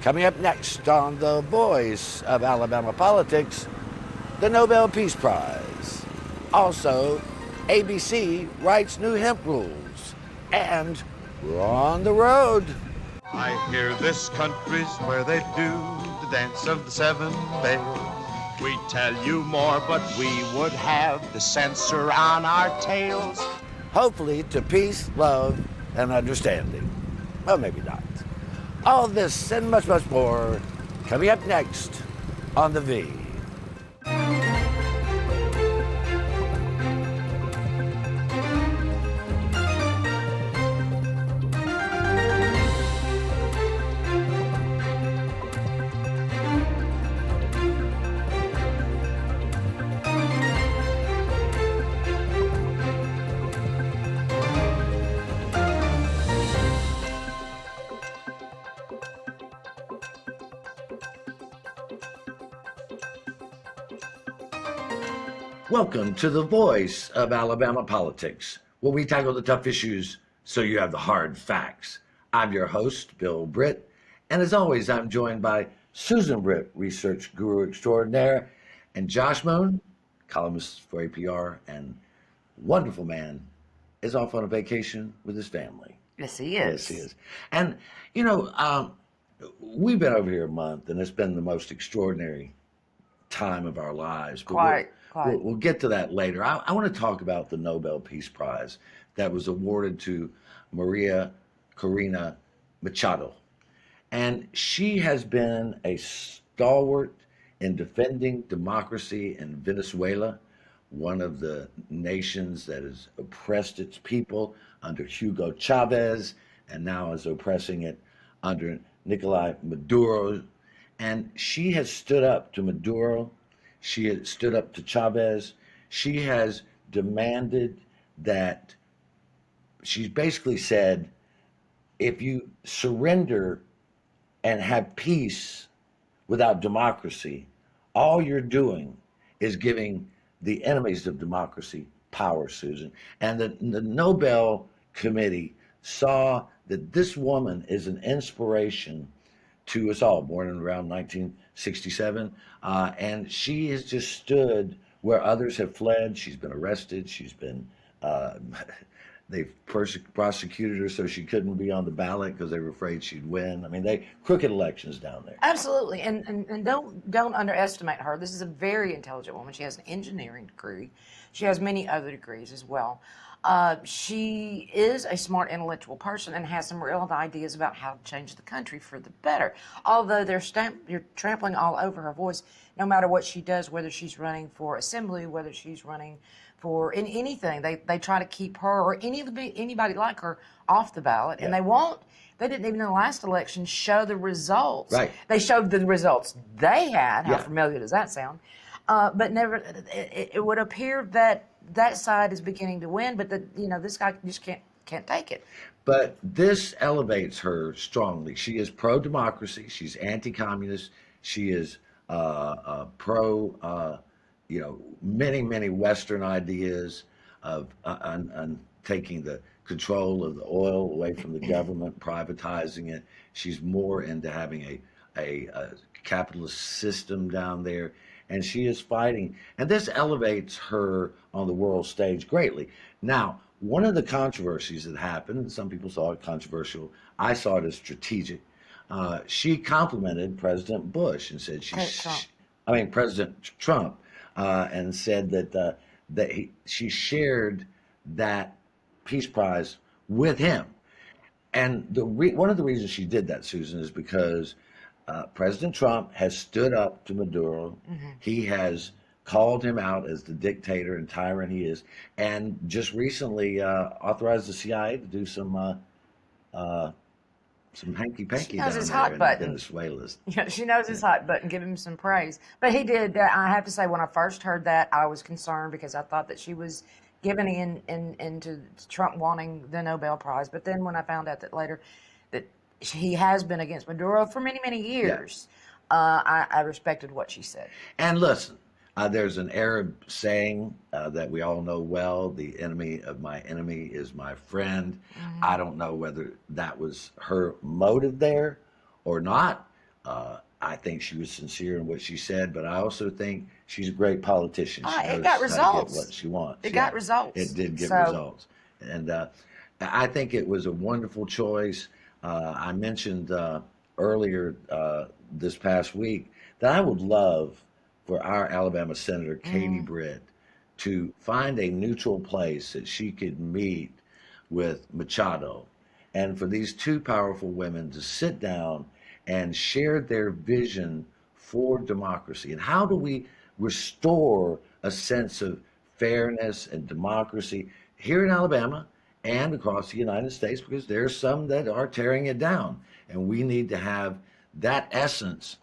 Coming up next on The Voice of Alabama Politics, the Nobel Peace Prize. Also, ABC writes new hemp rules. And we're on the road. I hear this country's where they do the dance of the seven bells. We tell you more, but we would have the censor on our tails. Hopefully to peace, love, and understanding. Well, maybe not. All this and much, much more coming up next on The V. Welcome to The Voice of Alabama Politics, where we tackle the tough issues so you have the hard facts. I'm your host, Bill Britt, and as always, I'm joined by Susan Britt, research guru extraordinaire, and Josh Moon, columnist for APR, and wonderful man, is off on a vacation with his family. Yes, he is. Yes, he is. And, you know, we've been over here a month, and it's been the most extraordinary time of our lives. But Quite. We'll get to that later. I want to talk about the Nobel Peace Prize that was awarded to María Corina Machado. And she has been a stalwart in defending democracy in Venezuela, one of the nations that has oppressed its people under Hugo Chavez and now is oppressing it under Nicolás Maduro. And she has stood up to Maduro. She has stood up to Chavez. She has demanded that, she's basically said, if you surrender and have peace without democracy, all you're doing is giving the enemies of democracy power, Susan. And the Nobel Committee saw that this woman is an inspiration to us all, born in around 1967, and she has just stood where others have fled. She's been arrested. She's been, they've prosecuted her so she couldn't be on the ballot because they were afraid she'd win. I mean, they crooked elections down there. Absolutely, and don't underestimate her. This is a very intelligent woman. She has an engineering degree. She has many other degrees as well. She is a smart intellectual person and has some real ideas about how to change the country for the better. Although they're trampling all over her voice, no matter what she does, whether she's running for assembly, whether she's running for anything, they try to keep her or anybody like her off the ballot, and they won't. They didn't even in the last election show the results. Right. They showed the results they had. How familiar does that sound? But never. It would appear that side is beginning to win, but this guy just can't take it. But this elevates her strongly. She is pro-democracy. She's anti-communist. She is pro, many Western ideas of on taking the control of the oil away from the government, privatizing it. She's more into having a capitalist system down there. And she is fighting. And this elevates her on the world stage greatly. Now, one of the controversies that happened, and some people saw it controversial, I saw it as strategic. She complimented President Bush and said President Trump, and said that she shared that Peace Prize with him. And one of the reasons she did that, Susan, is because President Trump has stood up to Maduro. Mm-hmm. He has called him out as the dictator and tyrant he is, and just recently authorized the CIA to do some hanky-panky down his there hot in button. Venezuela. Yeah, she knows his hot button. Give him some praise. But he did. I have to say, when I first heard that, I was concerned because I thought that she was giving into Trump wanting the Nobel Prize. But then when I found out that later that he has been against Maduro for many years, I respected what she said. And listen, there's an Arab saying that we all know well: the enemy of my enemy is my friend. Mm-hmm. I don't know whether that was her motive there or not, I think she was sincere in what she said, but I also think she's a great politician. She It knows got how to results. get what she wants. It got results. It did get So- results. And I think it was a wonderful choice. I mentioned earlier this past week that I would love for our Alabama Senator Katie Britt to find a neutral place that she could meet with Machado, and for these two powerful women to sit down and share their vision for democracy. And how do we restore a sense of fairness and democracy here in Alabama and across the United States, because there's some that are tearing it down, and we need to have that essence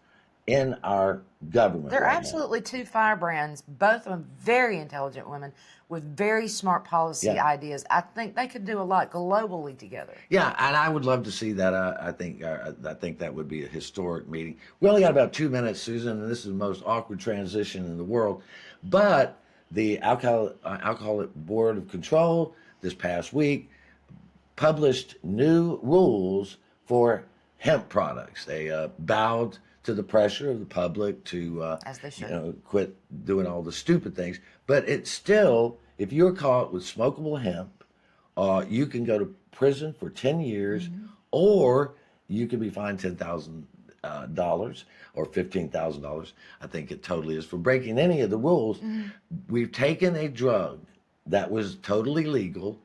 in our government. They're right now. absolutely two firebrands, both of them very intelligent women with very smart policy Yeah. ideas. I think they could do a lot globally together. Yeah, and I would love to see that. I think that would be a historic meeting. We only got about 2 minutes, Susan, and this is the most awkward transition in the world. But the Alcoholic Board of Control this past week published new rules for hemp products. They bowed to the pressure of the public to As they should. quit doing all the stupid things. But it's still, if you're caught with smokable hemp, you can go to prison for 10 years, or you can be fined $10,000 or $15,000. I think it totally is, for breaking any of the rules. We've taken a drug that was totally legal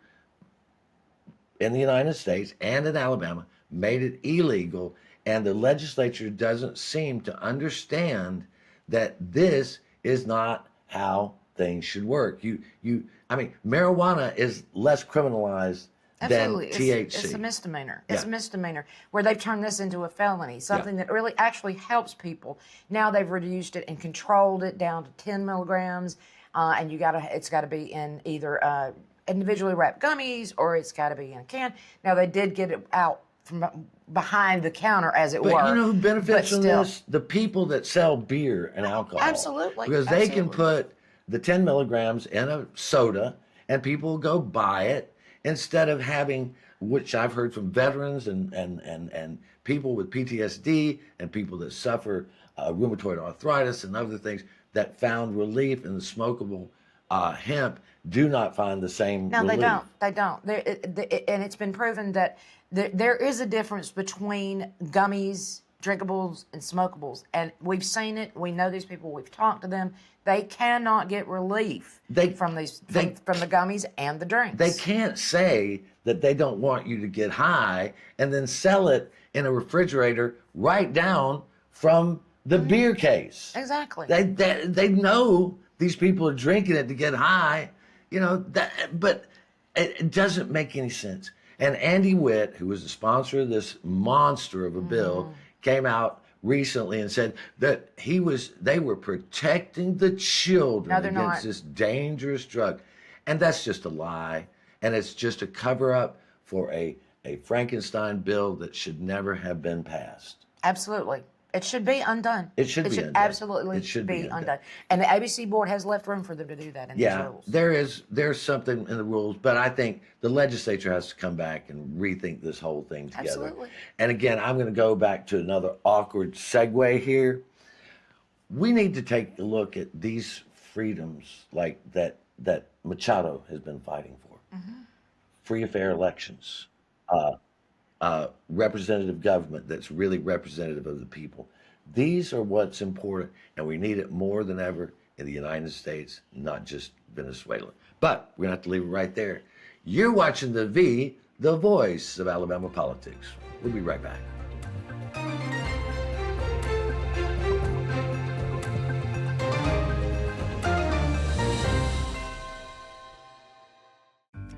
in the United States and in Alabama, made it illegal, and the legislature doesn't seem to understand that this is not how things should work. I mean, marijuana is less criminalized Absolutely. than THC. It's a misdemeanor. Yeah. It's a misdemeanor where they've turned this into a felony, something that really actually helps people. Now they've reduced it and controlled it down to 10 milligrams, and it's got to be in either individually wrapped gummies or it's got to be in a can. Now they did get it out from behind the counter, as it But were. you know who benefits but from still. this? The people that sell beer and alcohol. Absolutely, Because they can absolutely. put the 10 milligrams in a soda and people will go buy it, instead of having, which I've heard from veterans and people with PTSD and people that suffer rheumatoid arthritis and other things that found relief in the smokable hemp, do not find the same No, relief. they don't. And it's been proven that there is a difference between gummies, drinkables, and smokables. And we've seen it. We know these people. We've talked to them. They cannot get relief from the gummies and the drinks. They can't say that they don't want you to get high and then sell it in a refrigerator right down from the beer case. Exactly. They know these people are drinking it to get high, but it doesn't make any sense. And Andy Witt, who was the sponsor of this monster of a bill, came out recently and said that they were protecting the children No, they're against not. this dangerous drug. And that's just a lie. And it's just a cover up for a Frankenstein bill that should never have been passed. Absolutely. It should be undone. It should be undone. Absolutely It should be undone. And the ABC board has left room for them to do that in these rules. There's something in the rules, but I think the legislature has to come back and rethink this whole thing together. Absolutely. And again, I'm going to go back to another awkward segue here. We need to take a look at these freedoms like that Machado has been fighting for. Free and fair elections. Representative government that's really representative of the people. These are what's important, and we need it more than ever in the United States, not just Venezuela. But we're going to have to leave it right there. You're watching the voice of Alabama politics. We'll be right back.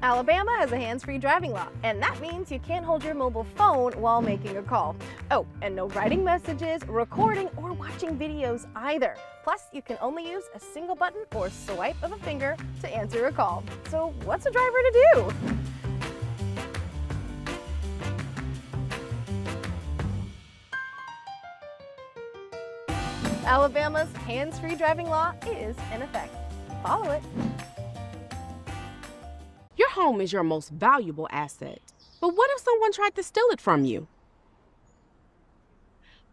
Alabama has a hands-free driving law, and that means you can't hold your mobile phone while making a call. Oh, and no writing messages, recording, or watching videos either. Plus, you can only use a single button or swipe of a finger to answer a call. So what's a driver to do? Alabama's hands-free driving law is in effect. Follow it. Your home is your most valuable asset. But what if someone tried to steal it from you?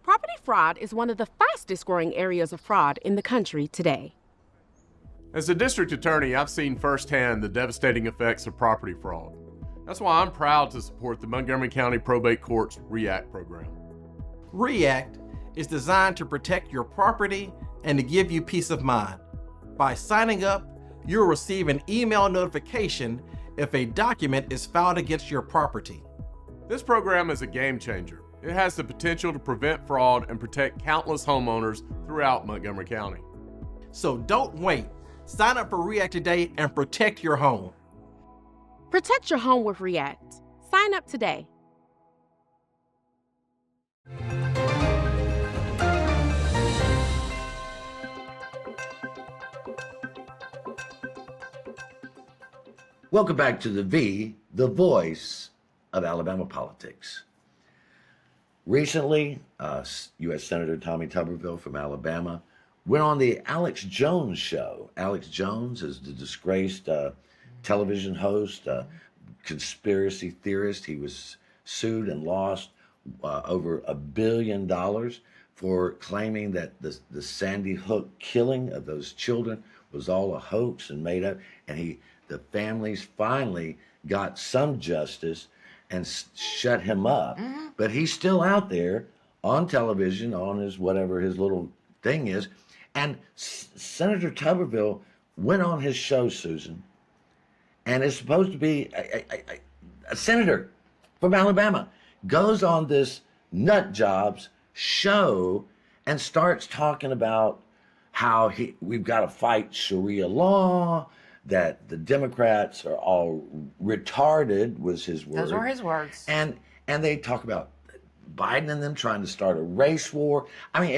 Property fraud is one of the fastest growing areas of fraud in the country today. As a district attorney, I've seen firsthand the devastating effects of property fraud. That's why I'm proud to support the Montgomery County Probate Court's REACT program. REACT is designed to protect your property and to give you peace of mind. By signing up, you'll receive an email notification if a document is filed against your property. This program is a game changer. It has the potential to prevent fraud and protect countless homeowners throughout Montgomery County. So don't wait. Sign up for REACT today and protect your home. Protect your home with REACT. Sign up today. Welcome back to the voice of Alabama politics. Recently, U.S. Senator Tommy Tuberville from Alabama went on the Alex Jones show. Alex Jones is the disgraced television host, conspiracy theorist. He was sued and lost over $1 billion for claiming that the Sandy Hook killing of those children was all a hoax and made up. And the families finally got some justice and shut him up. Mm-hmm. But he's still out there on television, on his whatever his little thing is. And Senator Tuberville went on his show, Susan, and is supposed to be a senator from Alabama, goes on this nut jobs show and starts talking about how we've got to fight Sharia law, that the Democrats are all retarded, was his word. Those were his words. And they talk about Biden and them trying to start a race war. I mean,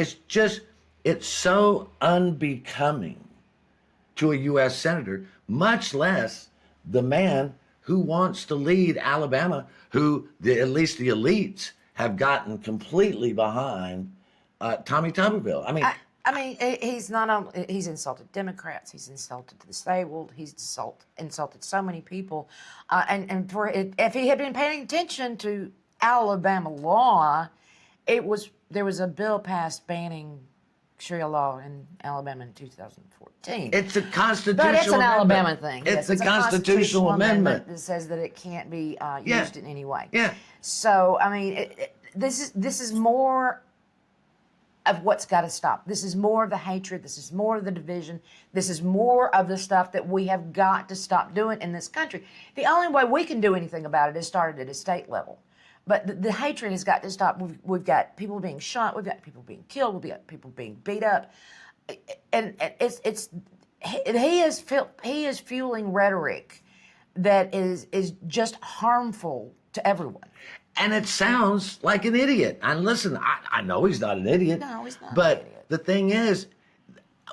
it's so unbecoming to a U.S. senator, much less the man who wants to lead Alabama, who at least the elites have gotten completely behind Tommy Tuberville. I mean, he's insulted Democrats, he's insulted the disabled, he's insulted so many people. If he had been paying attention to Alabama law, there was a bill passed banning Sharia law in Alabama in 2014. It's a constitutional But it's an amendment. Alabama thing. It's Yes, a constitutional amendment that says that it can't be Yeah. used in any way. Yeah. So, I mean, this is more of what's got to stop. This is more of the hatred. This is more of the division. This is more of the stuff that we have got to stop doing in this country. The only way we can do anything about it is started at a state level. But the hatred has got to stop. We've got people being shot. We've got people being killed. We've got people being beat up. And he is fueling rhetoric that is just harmful to everyone. And it sounds like an idiot. And listen, I know he's not an idiot. No, he's not But an idiot. the thing is,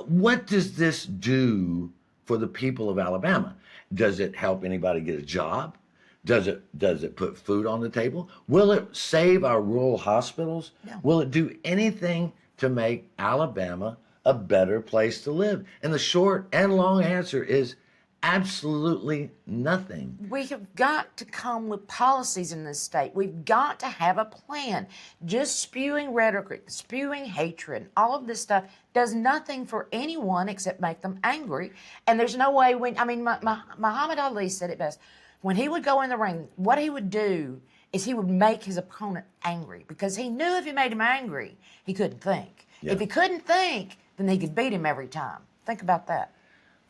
what does this do for the people of Alabama? Does it help anybody get a job? Does it put food on the table? Will it save our rural hospitals? No. Will it do anything to make Alabama a better place to live? And the short and long answer is absolutely nothing. We have got to come with policies in this state. We've got to have a plan. Just spewing rhetoric, spewing hatred, all of this stuff does nothing for anyone except make them angry. And there's no way Muhammad Ali said it best. When he would go in the ring, what he would do is he would make his opponent angry because he knew if he made him angry, he couldn't think. Yeah. If he couldn't think, then he could beat him every time. Think about that.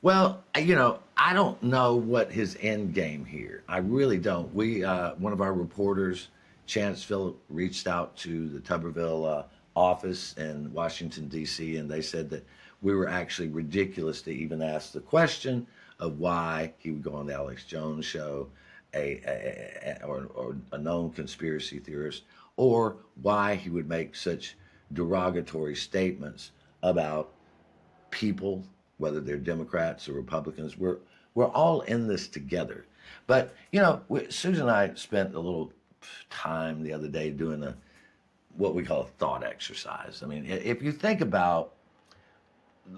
Well, I don't know what his end game here. I really don't. One of our reporters, Chance Phillip, reached out to the Tuberville office in Washington, D.C., and they said that we were actually ridiculous to even ask the question of why he would go on the Alex Jones show, or a known conspiracy theorist, or why he would make such derogatory statements about people, whether they're Democrats or Republicans. We're all in this together. But, Susan and I spent a little time the other day doing what we call a thought exercise. I mean, if you think about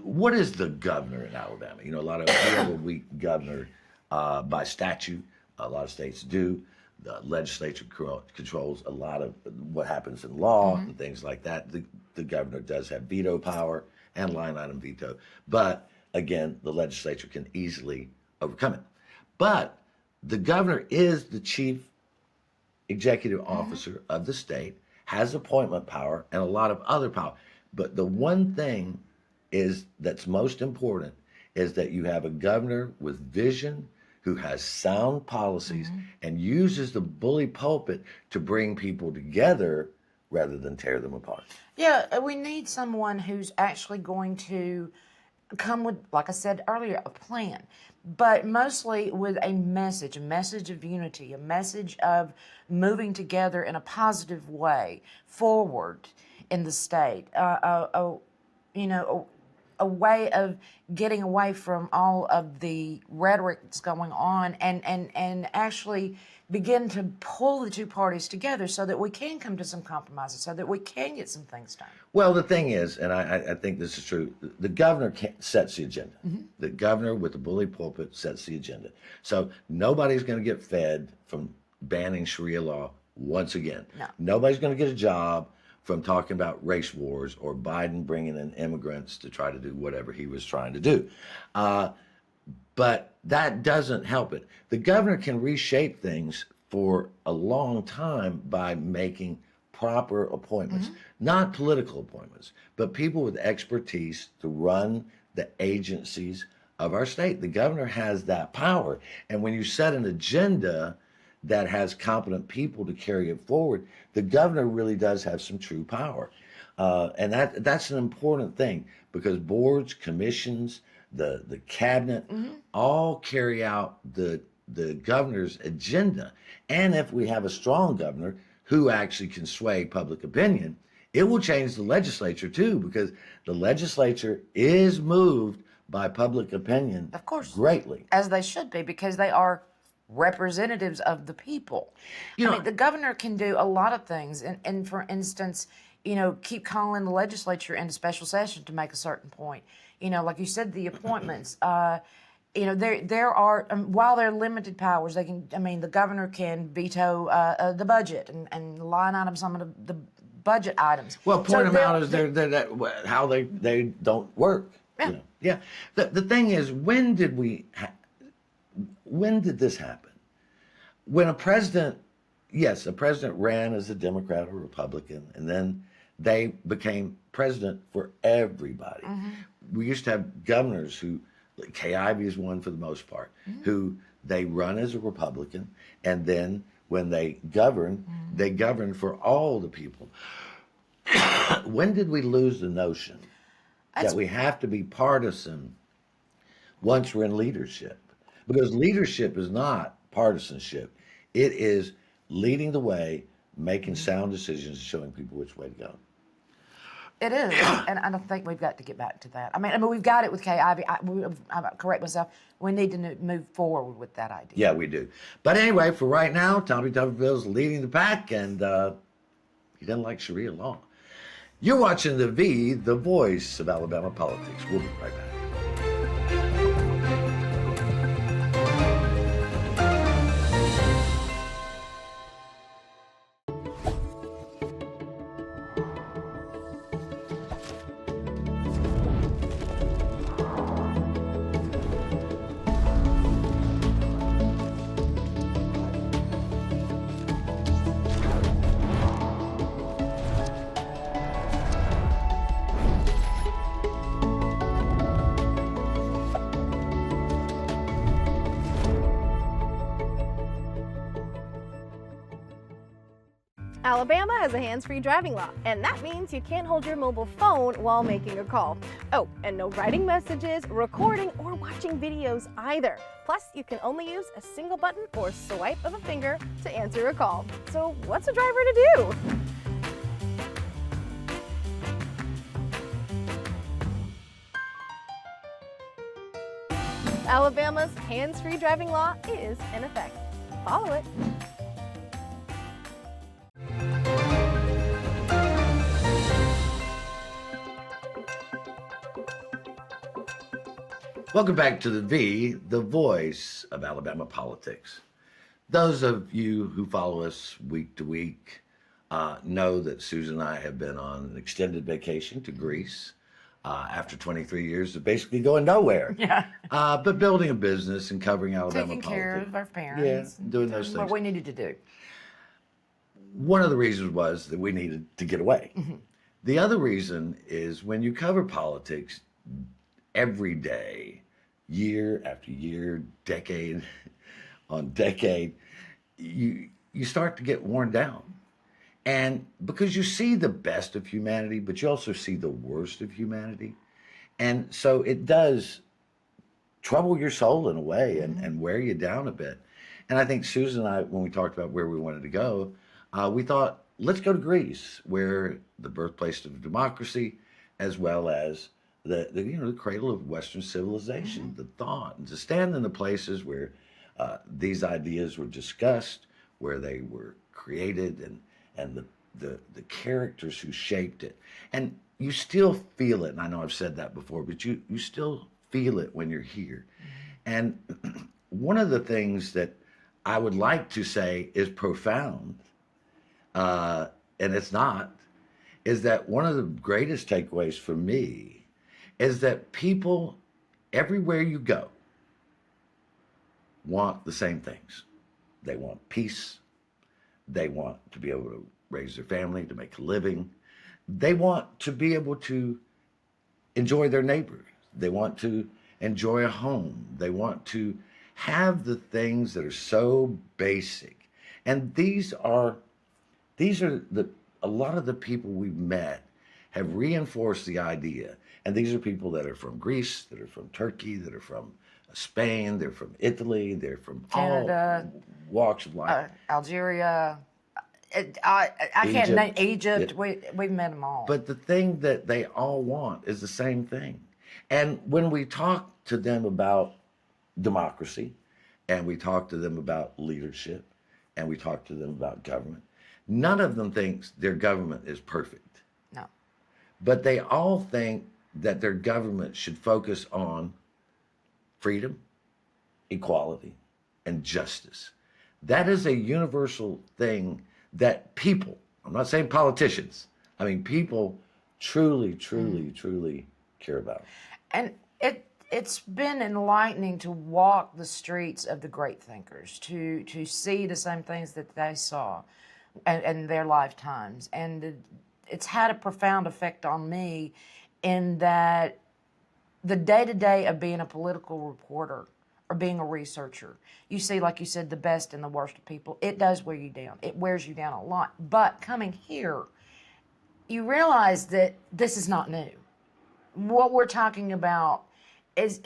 what is the governor in Alabama? We have a weak governor by statute. A lot of states do. The legislature controls a lot of what happens in law and things like that. The the governor does have veto power and line item veto. But again, the legislature can easily overcome it. But the governor is the chief executive officer of the state, has appointment power and a lot of other power. But the one thing is that's most important is that you have a governor with vision who has sound policies and uses the bully pulpit to bring people together rather than tear them apart. Yeah, we need someone who's actually going to come with, like I said earlier, a plan, but mostly with a message of unity, a message of moving together in a positive way forward in the state. A way of getting away from all of the rhetoric that's going on and actually begin to pull the two parties together so that we can come to some compromises, so that we can get some things done. Well, the thing is, and I think this is true, the governor sets the agenda. The governor with the bully pulpit sets the agenda. So nobody's going to get fed from banning Sharia law once again. No. Nobody's going to get a job from talking about race wars or Biden bringing in immigrants to try to do whatever he was trying to do. But that doesn't help it. The governor can reshape things for a long time by making proper appointments, not political appointments, but people with expertise to run the agencies of our state. The governor has that power. And when you set an agenda that has competent people to carry it forward, the governor really does have some true power. And that's an important thing because boards, commissions, the cabinet all carry out the governor's agenda. And if we have a strong governor who actually can sway public opinion, it will change the legislature too, because the legislature is moved by public opinion, Of course. greatly. As they should be, because they are representatives of the people. I mean, the governor can do a lot of things. And for instance, keep calling the legislature into special session to make a certain point. Like you said, the appointments, there are, while they're limited powers, the governor can veto the budget and line item some of the budget items. Well, point them out as how they don't work. Yeah. Yeah. The thing is, when did this happen? When a president ran as a Democrat or Republican, and then they became president for everybody. We used to have governors who, like Kay Ivey is one for the most part, who they run as a Republican, and then when they govern for all the people. When did we lose the notion that we have to be partisan once we're in leadership? Because leadership is not partisanship. It is leading the way, making sound decisions, and showing people which way to go. It is, and I don't think we've got to get back to that. I mean, we've got it with Kay Ivey. I correct myself. We need to move forward with that idea. Yeah, we do. But anyway, for right now, Tommy Tuberville's leading the pack, and he doesn't like Sharia law. You're watching the voice of Alabama politics. We'll be right back. Alabama has a hands-free driving law, and that means you can't hold your mobile phone while making a call. Oh, and no writing messages, recording, or watching videos either. Plus, you can only use a single button or swipe of a finger to answer a call. So what's a driver to do? Alabama's hands-free driving law is in effect. Follow it. Welcome back to the voice of Alabama politics. Those of you who follow us week to week know that Susan and I have been on an extended vacation to Greece after 23 years of basically going nowhere. Yeah. But building a business and covering Alabama Taking care politics. of our parents. Yeah, doing those What things. we needed to do. One of the reasons was that we needed to get away. The other reason is when you cover politics every day, year after year, decade on decade, you start to get worn down. And because you see the best of humanity, but you also see the worst of humanity. And so it does trouble your soul in a way and wear you down a bit. And I think Susan and I, when we talked about where we wanted to go, we thought, let's go to Greece, where the birthplace of democracy, as well as the cradle of Western civilization, the thought, and to stand in the places where these ideas were discussed, where they were created, and the characters who shaped it. And you still feel it, and I know I've said that before, but you still feel it when you're here. And one of the things that I would like to say is profound, and it's not, is that one of the greatest takeaways for me is that people everywhere you go want the same things. They want peace. They want to be able to raise their family, to make a living. They want to be able to enjoy their neighbor. They want to enjoy a home. They want to have the things that are so basic. And these are a lot of the people we've met have reinforced the idea. And these are people that are from Greece, that are from Turkey, that are from Spain, they're from Italy, they're from Canada, all walks of life. Algeria. I can't name Egypt. Yeah. We've met them all. But the thing that they all want is the same thing. And when we talk to them about democracy, and we talk to them about leadership, and we talk to them about government, none of them thinks their government is perfect. No. But they all think that their government should focus on freedom, equality, and justice. That is a universal thing that people, I'm not saying politicians, I mean people truly care about. And it's been enlightening to walk the streets of the great thinkers, to see the same things that they saw in their lifetimes. And it's had a profound effect on me in that the day-to-day of being a political reporter or being a researcher, you see, like you said, the best and the worst of people. It does wear you down. It wears you down a lot. But coming here, you realize that this is not new. What we're talking about is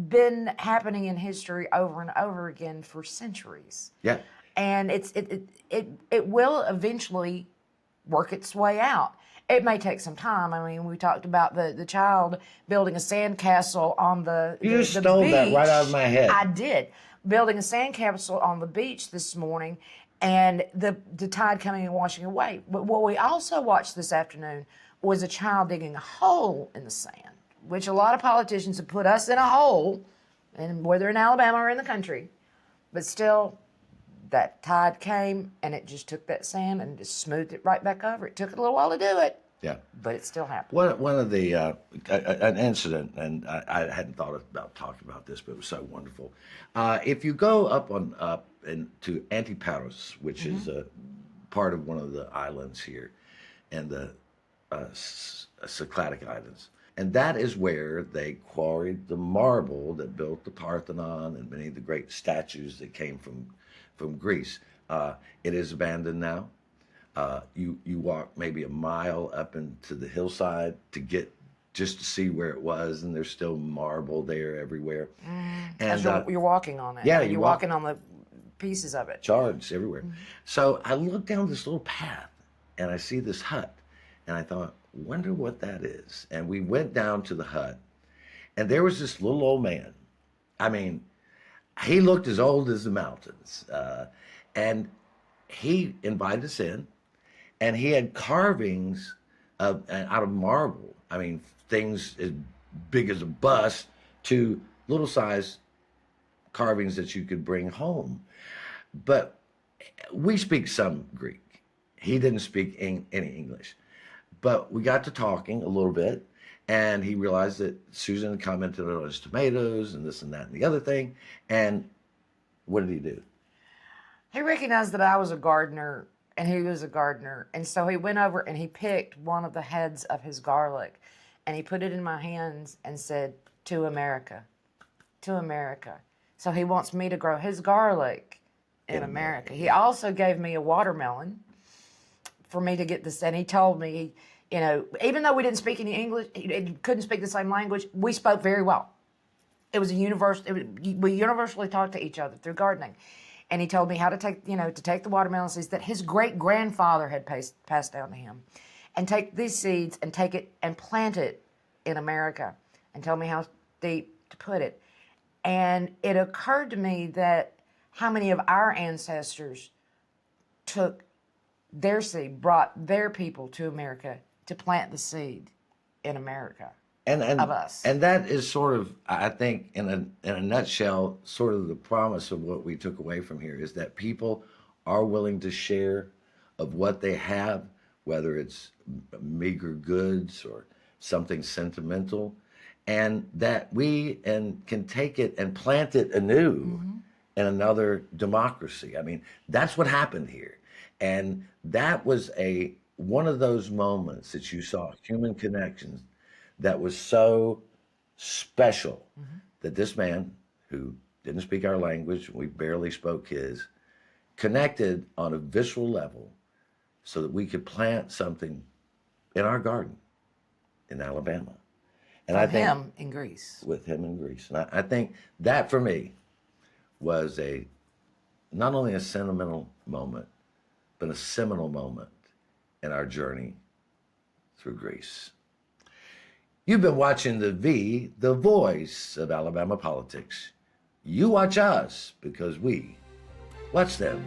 been happening in history over and over again for centuries. Yeah. And it will eventually work its way out. It may take some time. I mean, we talked about the child building a sandcastle on the You the stole beach. that right out of my head. I did. Building a sandcastle on the beach this morning, and the tide coming and washing away. But what we also watched this afternoon was a child digging a hole in the sand, which a lot of politicians have put us in a hole, and whether in Alabama or in the country. But still, that tide came and it just took that sand and just smoothed it right back over. It took it a little while to do it, Yeah. but it still happened. One of the an incident, and I hadn't thought about talking about this, but it was so wonderful. If you go up to Antiparos, which is a part of one of the islands here, and the Cycladic Islands, and that is where they quarried the marble that built the Parthenon and many of the great statues that came from Greece. It is abandoned now. You walk maybe a mile up into the hillside just to see where it was, and there's still marble there everywhere. As And you're walking on it. yeah, you're you walking on the pieces of it. shards everywhere. So I look down this little path, and I see this hut, and I thought, wonder what that is. And we went down to the hut, and there was this little old man. I mean, he looked as old as the mountains, and he invited us in, and he had carvings out of marble. I mean, things as big as a bus to little size carvings that you could bring home. But we speak some Greek, he didn't speak any English. But we got to talking a little bit, and he realized that Susan had commented on his tomatoes and this and that and the other thing. And what did he do? He recognized that I was a gardener and he was a gardener. And so he went over and he picked one of the heads of his garlic and he put it in my hands and said, "To America, to America." So he wants me to grow his garlic in America. He also gave me a watermelon for me to get this. And he told me, you know, even though we didn't speak any English, he couldn't speak the same language, we spoke very well. It was a we universally talked to each other through gardening. And he told me how to take, to take the watermelon seeds that his great-grandfather had passed down to him, and take these seeds and take it and plant it in America, and tell me how deep to put it. And it occurred to me that how many of our ancestors took their seed, brought their people to America to plant the seed in America. And of us. And that is sort of, I think, in a nutshell, sort of the promise of what we took away from here is that people are willing to share of what they have, whether it's meager goods or something sentimental, and that we can take it and plant it anew in another democracy. I mean, that's what happened here. And that was one of those moments that you saw human connections that was so special that this man, who didn't speak our language, we barely spoke his, connected on a visceral level so that we could plant something in our garden in Alabama. And From I think him in Greece. with him in Greece. And I think that for me was not only a sentimental moment, but a seminal moment in our journey through Greece. You've been watching the voice of Alabama politics. You watch us because we watch them.